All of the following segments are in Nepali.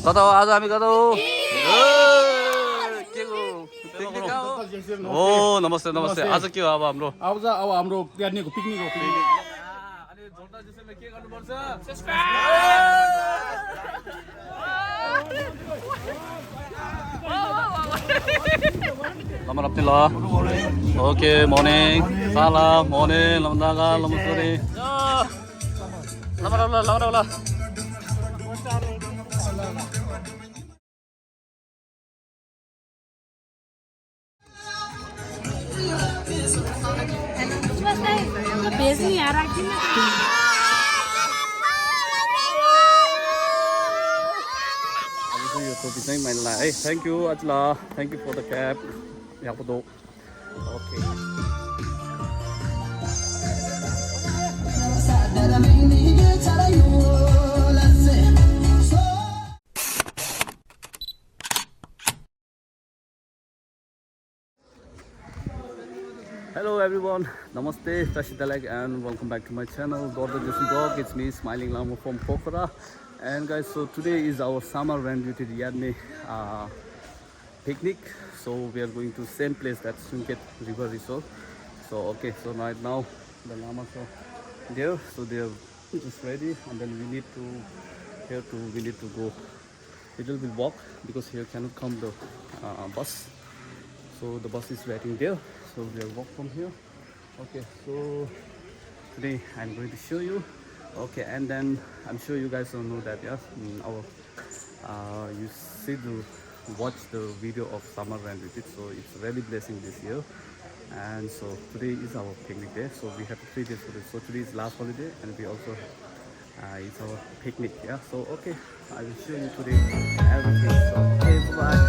कता हो आज हामी कता हो के को पिकनिक हो नमस्ते नमस्ते आज के हो अब हाम्रो अब हाम्रो पिकनिक हो अनि झोटा जसले के गर्नुपर्छ Selamat Abdillah. Oke, morning. Salam, morning. Selamat datang, selamat sore. Selamat Abdillah. Hey, thank you Ajla. Thank you for the cap. Yang foto. Okay. Hello everyone, Namaste, Tashidalag and welcome back to my channel, Dorda Jason Dog. It's me, Smiling Lama from Pokhara. And guys, so today is our summer rented Yarki picnic. So we are going to same place, that's Suikhet river resort. So okay, so right now the llamas are there, so they are just ready, and then we need to go little bit walk because here cannot come the bus. So the bus is waiting there, so we will walk from here. Okay, so today I'm going to show you. Okay, and then I'm sure you guys don't know that, yes, you see to watch the video of summer and retreat, so it's really blessing this year. And so today is our picnic day, so we have 3 days for this. So today is last holiday, and we also it's our picnic. Yeah, so okay, I will show you today everything. So okay, bye.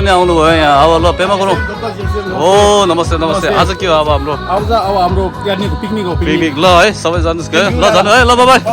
आउनु भयो यहाँ अब ल पेमा गरौँ नमस्ते नमस्ते आज के हो अब हाम्रो अब हाम्रो पिकनिक हो पिकनिक ल है सबै जानुहोस् गयो ल जानु है ल बाइ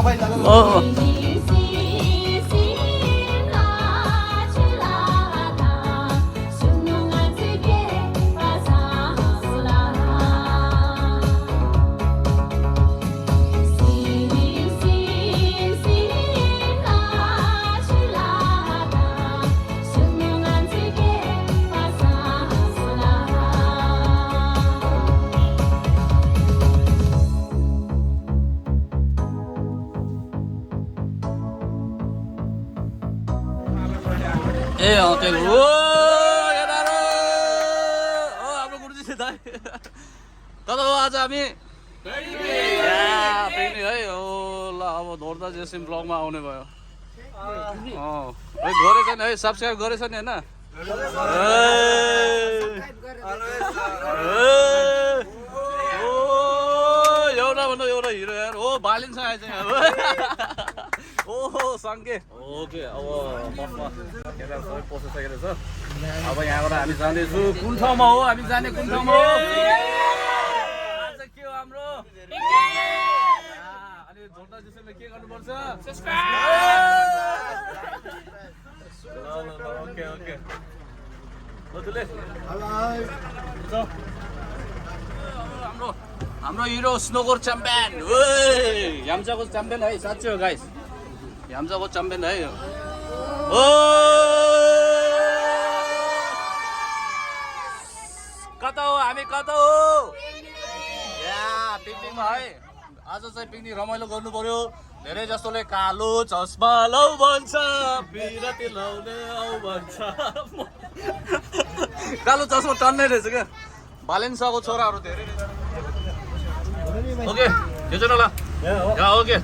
ए होटेल ओ यादारो ओ हाम्रो गुरुजी छ दाइ कता हो आज हामी पिकनिक है ओ ल अब धोर्दा जेसिम ब्लगमा आउने भयो गरेछ नि है सब्स्क्राइब गरेछ नि हैन एउटा भन्दा एउटा हिरो यार ओ बालिन्छ आएछ यहाँ ओहो सँगै ओके अब बसमा केटा सबै पसिसकेको छ अब यहाँबाट हामी जाँदैछु कुन ठाउँमा हो हामी जाने कुन ठाउँमा हो आज के हो हाम्रो अनि झोल्टा जुसले के गर्नुपर्छ ओके ओके हाम्रो हाम्रो हिरो स्नोकोर च्याम्पियन याम्चाको च्याम्पियन है साँच्चै हो गाइस याम्चाको च्याम्पियन है ओ कता हो हामी कता हो या पिकनिकमा है आज चाहिँ पिकनिक रमाइलो गर्नु पर्यो धेरै जस्तोले कालो चस्मा लौ भन्छ बिरती लाउने औ भन्छ कालो चस्मा टन्नै रहेछ क्या भालेन्साको छोराहरू धेरै ओके यो चाहिँ ल ओके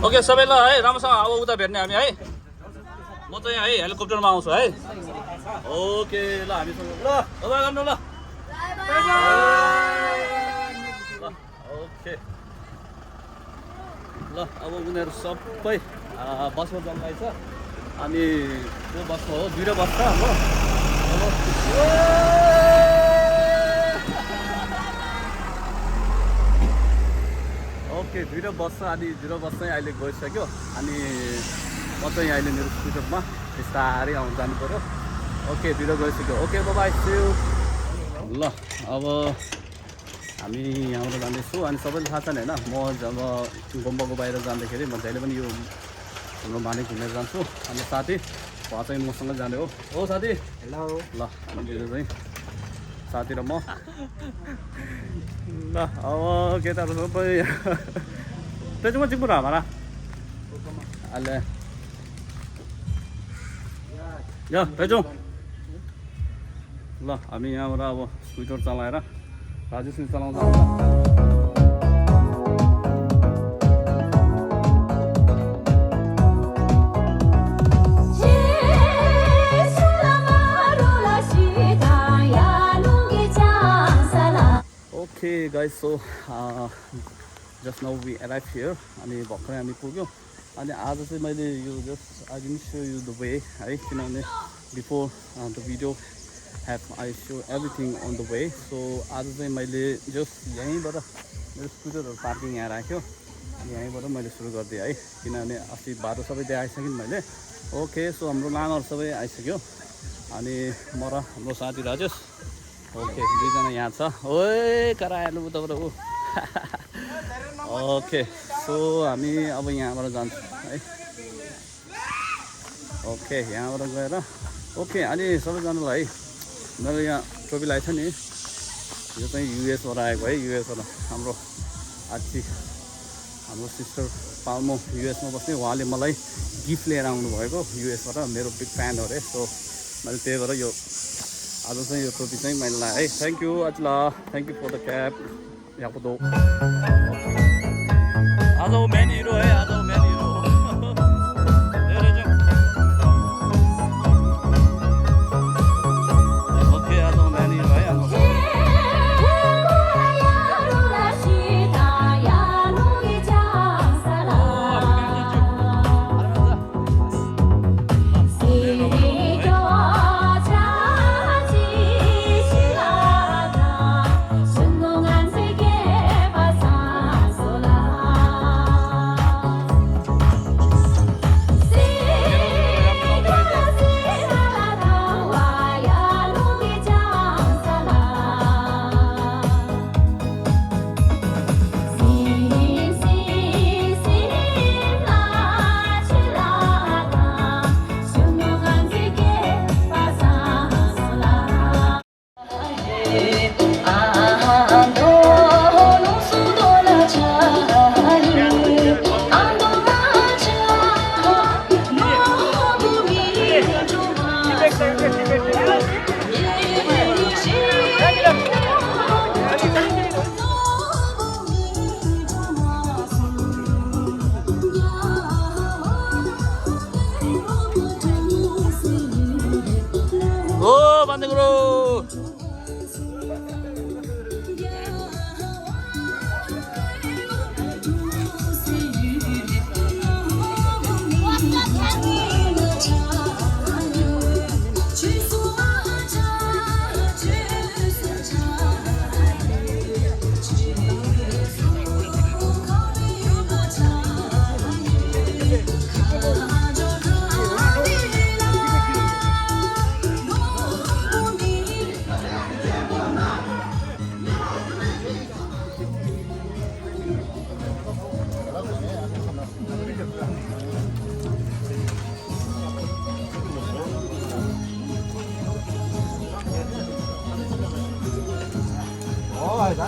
ओके सबैलाई है राम्रोसँग अब उता भेट्ने हामी है म चाहिँ है हेलिकप्टरमा आउँछु है ओके ल हामीसँग ल बाइ गर्नु ल ओके ल अब उनीहरू सबै बसमा जानु लागेछ अनि त्यो बसमा हो दुईवटा बस छ हो ओके दुईवटा बस छ अनि दुईवटा बस चाहिँ अहिले गइसक्यो अनि म चाहिँ अहिले मेरो स्कुटरमा बिस्तारै आउनु जानु पऱ्यो ओके दुईवटा गइसक्यो ओके बाइ सी यू ल अब हामी यहाँबाट जाँदैछु अनि सबैले थाहा छ नि होइन म जब गुम्बाको बाहिर जाँदाखेरि म जहिले पनि यो हाम्रो माने घुमेर जान्छु अनि साथी उहाँ चाहिँ मसँग जाने हो साथी हेलो ल अनि मेरो चाहिँ साथी र म ल अब केटाहरू सबै पेजोमा चाहिँ पुरा हमारा अहिले या पेजो ल हामी यहाँबाट अब स्कुटर चलाएर राजेशले चलाउँछ Okay guys, so just now we arrived here अनि भर्खरै हामी पुग्यो अनि आज चाहिँ मैले यो just I didn't show you the way है किनभने before the video have I show everything on the way so आज चाहिँ मैले जस्ट यहीँबाट मेरो स्कुटरहरू पार्किङ यहाँ राख्यो अनि यहीँबाट मैले सुरु गरिदिएँ है किनभने अस्ति बाटो सबै देखाइसकेँ मैले ओके सो हाम्रो लामाहरू सबै आइसक्यो अनि म र हाम्रो साथी राजेश ओके दुईजना यहाँ छ ओए कराइहाल्नु उताबाट ऊ ओके सो हामी अब यहाँबाट जान्छौँ है ओके यहाँबाट गएर ओके अनि सबैजनालाई है मेरो यहाँ टोपी लगाएको छ नि यो चाहिँ युएसबाट आएको है युएसबाट हाम्रो आची हाम्रो सिस्टर पाल्मो युएसमा बस्ने उहाँले मलाई गिफ्ट लिएर आउनुभएको युएसबाट मेरो बिग फ्यान हो अरे सो मैले त्यही भएर यो आज चाहिँ यो टोपी चाहिँ मैले लगाएँ है thank you Achala thank you for the cap यहाँको दो आज वो मेन हिरो है आज वो main hero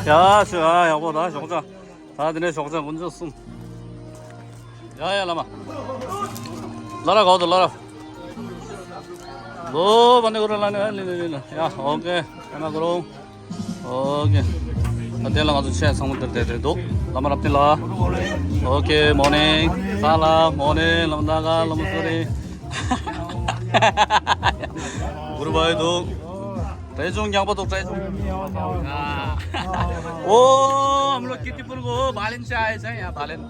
야, 저, 여보, 나 정자. 다 드네, 정자 먼저 쓴. 야, 라마. 라라, 가오도, 라라. 너, 반대 걸어라네, 야, 오케이. 하나, 그럼. 오케이. Adela ngadu che samudra de do lamar apne la okay morning sala morning lamdaga lamsuri guru bhai do trejong yangpa do trejong ओ हम लोग कीर्तिपुर को बालिन से आए हैं यहाँ बालिन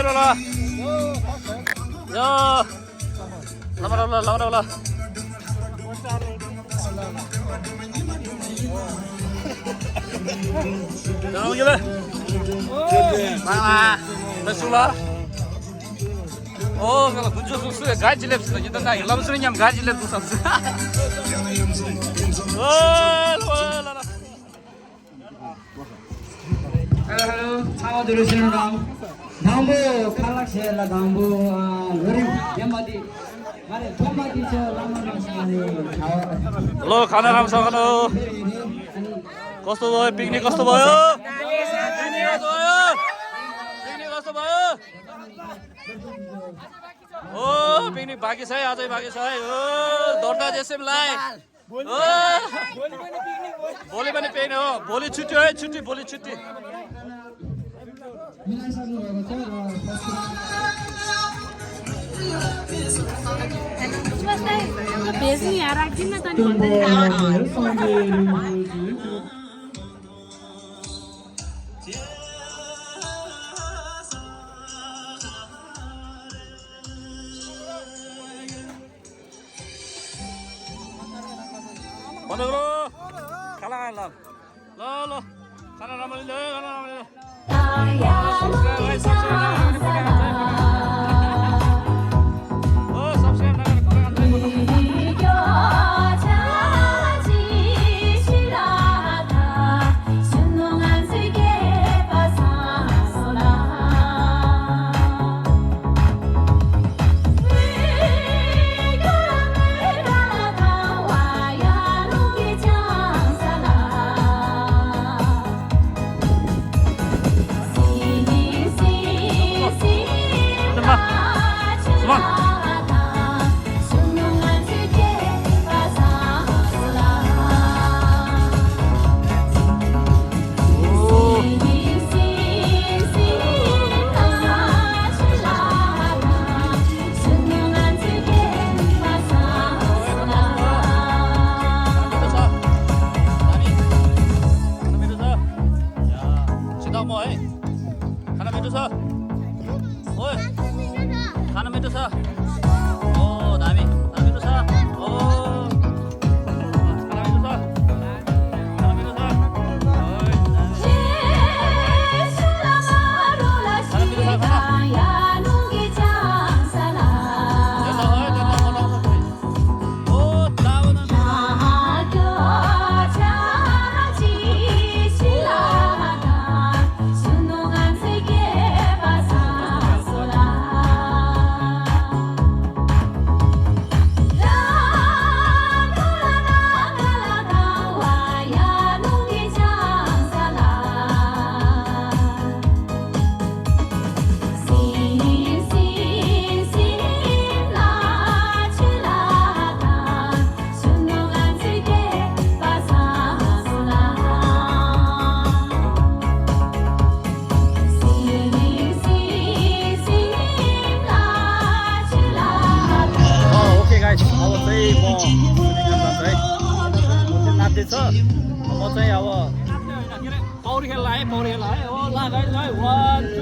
내려라. 야, 라마라라. Jangan gila. Mana? Masuklah. Oh, kalau kunci susu gaji lep sudah kita nak. Lalu sering nyam gaji lep tu sampai. Oh, la. Hello. 사와 들으시는 당부 칼락시엘라 당부 우리 연마디 말에 토마디 저 라마나시니 Hello, खाना राम्रोसँग खानु कस्तो भयो पिकनिक कस्तो भयो पिकनिक कस्तो भयो पिकनिक कस्तो भयो ओ पिकनिक बाँकी छ है अझै बाँकी छ है ओ दर्ता जेसेमलाई ओ भोलि पनि पिकनिक हो भोलि छुट्टी है छुट्टी भोलि छुट्टी बेच्ने यहाँ राखिदिनु न त नि भन्दै बन्द करो खाना खाए ल ल ल खाना राम्ररी ल्यायो खाना राम्ररी खाना मिठो छ ओ दामी खाना मिठो छ ओ खाना मिठो छ खाना मिठो छ छ म चाहिँ अब पौडी खेल्न आएँ ओ ल गाइस ल 1 2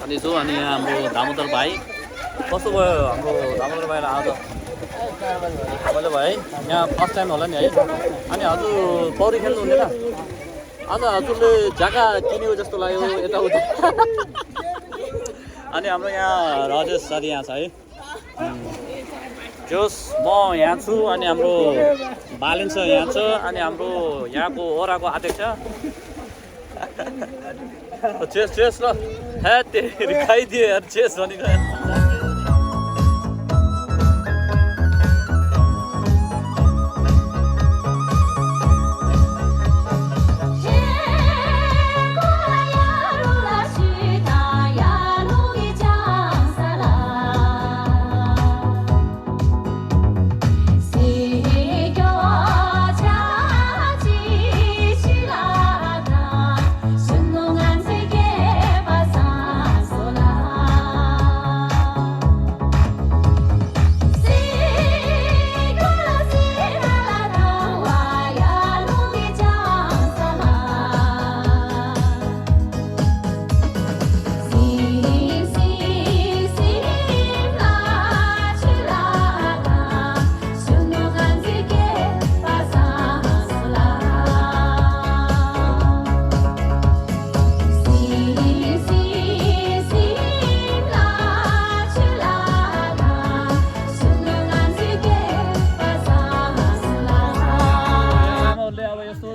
अनि जो अनि हाम्रो दामोदर भाइ कस्तो भयो हाम्रो दामोदर भाइलाई आज तपाईँले भाइ यहाँ फर्स्ट टाइम होला नि है अनि हजुर पौडी खेल्नु हुँदैन आज हजुरले जग्गा किन्यो जस्तो लाग्यो यताउता अनि हाम्रो यहाँ राजेश साथी यहाँ छ है जोस म यहाँ छु अनि हाम्रो बालेन छ यहाँ छ अनि हाम्रो यहाँको ओराको अध्यक्ष चेस चेस ल हे तेरी खाइदिए यार चेस भनेको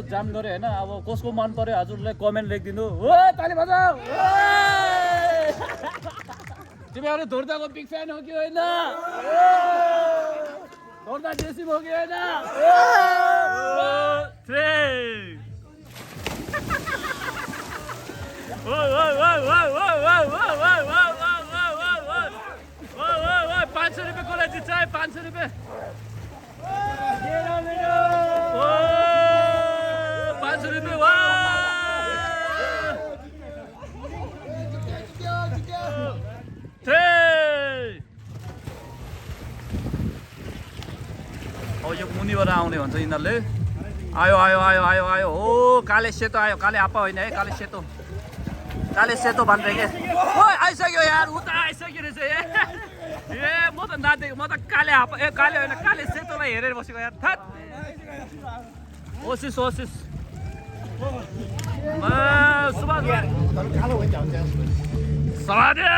जाम गरे हैन अब कसको मन पर्यो हजुरले कमेन्ट लेखिदिनु हो ताली बजाऊ तिमीहरु धुर्दाको बिग फ्यान हो कि हैन धुर्दा जेसिम हो कि हैन ओ 500 रुपैयाँ कोलाई जित्छ है 500 रुपैयाँ 500 रुपैयाँ वाह यो मुनिबाट आउने भन्छ यिनीहरूले आयो आयो आयो आयो आयो हो काले सेतो आयो काले हाप्पा होइन है काले सेतो भन्छ के ओ आइसक्यो यार उता आइसक्यो रहेछ ए म त नादेको म त काले हाप्पा ए काले होइन काले सेतोलाई हेरेर बसेको यार थत ओसिस ओसिस सुभाष सवादे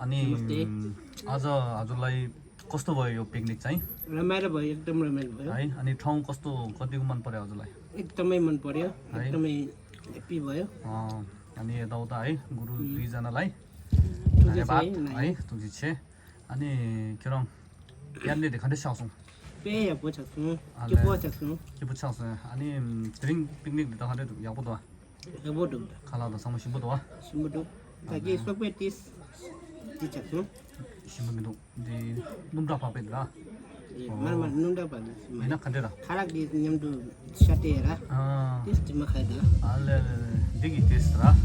अनि आज हजुरलाई कस्तो भयो यो पिकनिक चाहिँ? रमाइलो भयो, एकदम रमाइलो भयो। है अनि ठाउँ कस्तो कतिको मन पर्यो हजुरलाई? एकदमै मन पर्यो है। एकदमै ह्याप्पी भयो अनि यताउता है गुरु दुईजनालाई तुझे धन्यवाद चाहिँ है तुझी छे अनि 그럼 यारले देखाउँदै साउँछौँ पेय पोछाछु के 알레. पोछाछु के पुछाउँछ अनि 드링 픽닉 देखाउँदै याबो도ebodo खाला도 sama 심보도 와 simbodo tagi sokwe tis tichachu 심보도 di numra papedra man nunda pa हैन खन्देरा kharak di nyamdu satera tis tima khaida 알레 디기 테스트라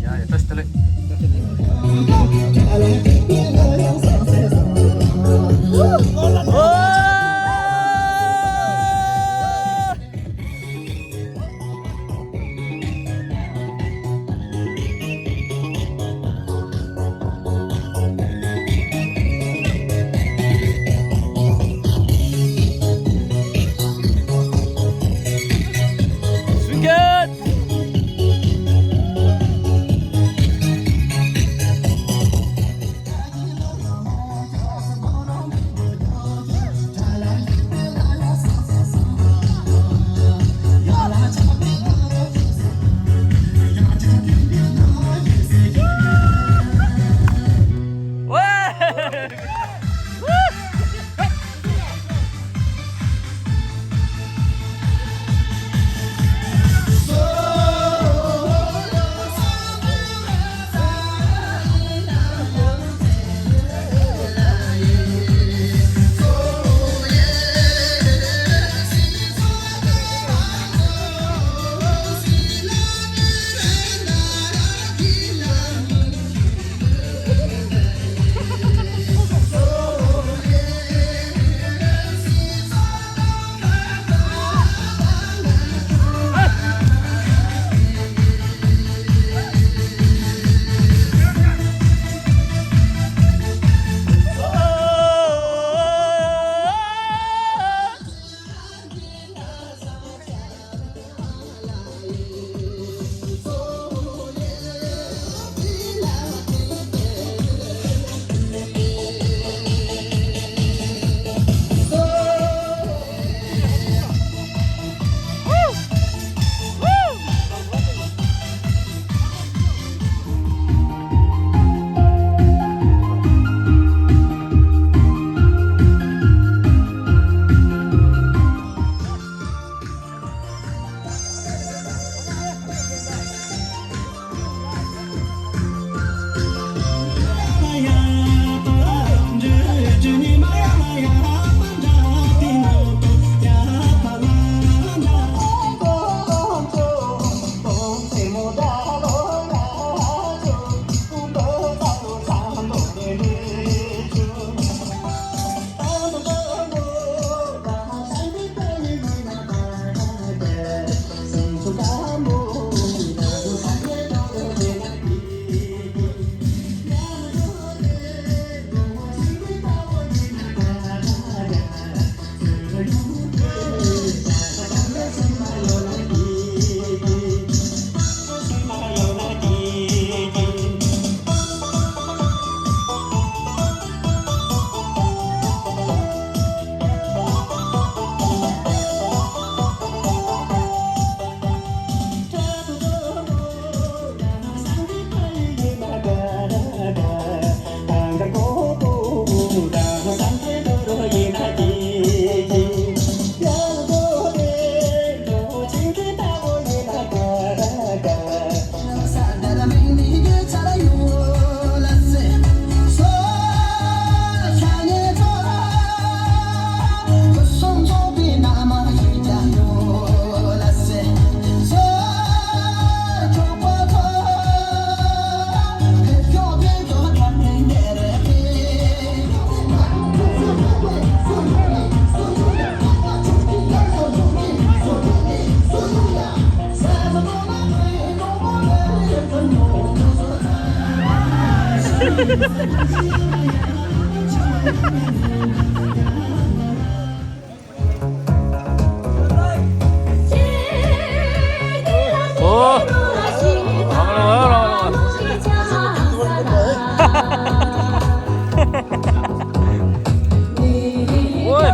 야 테스트래 Suikhet!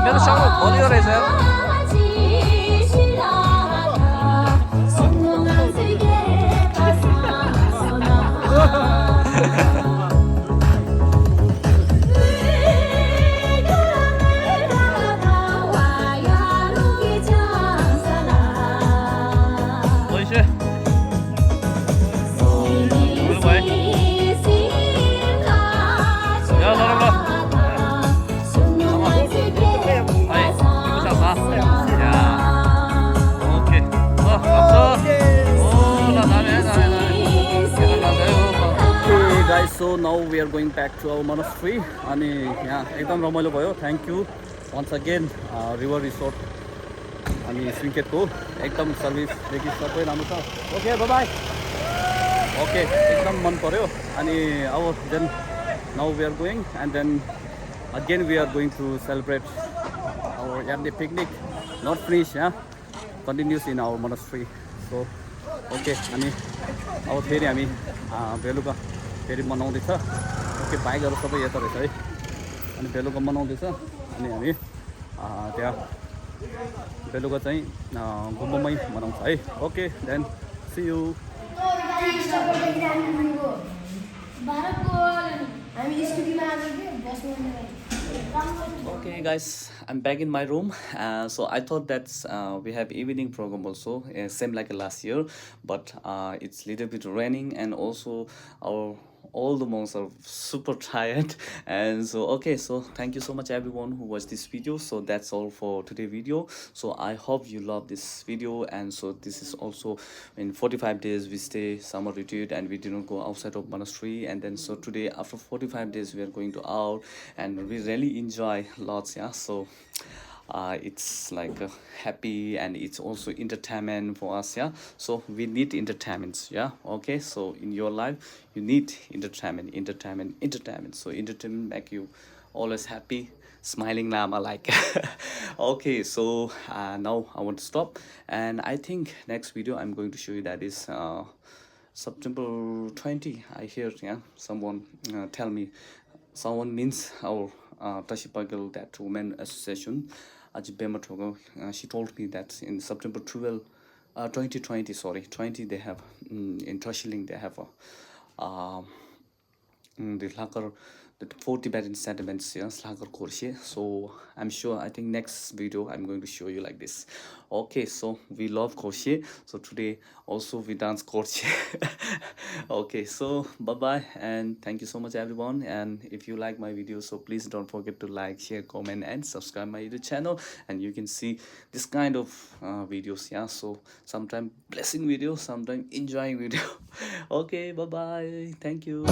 मेरे सामने बहुत ही हो रही है now we are going back to our monastery. अनि यहाँ एकदम रमाइलो भयो. Thank you once again River Resort अनि सुइखेतको एकदम सर्भिसदेखि सबै राम्रो छ. Okay by by. ओके एकदम मन पर्यो. अनि अब then now we are going and then again we are going to celebrate our Yarki picnic. Not finished, yeah. Continues in our monastery. So okay अनि अब फेरि हामी बेलुका फेरि मनाउँदैछ. ओके बाइकहरू सबै यता रहेछ है. अनि बेलुका मनाउँदैछ. अनि हामी त्यहाँ बेलुका चाहिँ गुम्बामै मनाउँछ है. Okay then see you. Okay guys, I'm back in my room. So I thought that we have evening program also, same like last year, but it's little bit raining and also all the monks are super tired. And so okay, so thank you so much everyone who watched this video. So that's all for today video. So I hope you love this video. And so this is also in 45 days we stay summer retreat and we didn't go outside of monastery. And then so today after 45 days we are going to out and we really enjoy lots. Yeah, so it's like happy and it's also entertainment for us. Yeah, so we need entertainment. Yeah, okay, so in your life you need entertainment. So entertainment make you always happy, smiling lama like. Okay, so now I want to stop and I think next video I'm going to show you that is September 20. I hear, yeah, someone tell me, someone means our Tashipagil, that women association, she told me that in September 12, 2020, sorry, 20 they have in Tashiling they have the Lakar, the 4 Tibetan sentiments, yes, Lakar Korshe. So I'm sure, I think next video I'm going to show you like this. Okay, so we love Korshe, so today also we dance Korshe. Okay, so bye bye and thank you so much everyone. And if you like my video, so please don't forget to like, share, comment and subscribe my YouTube channel, and you can see this kind of videos. Yeah, so sometime blessing video, sometime enjoying video. Okay, bye bye, thank you.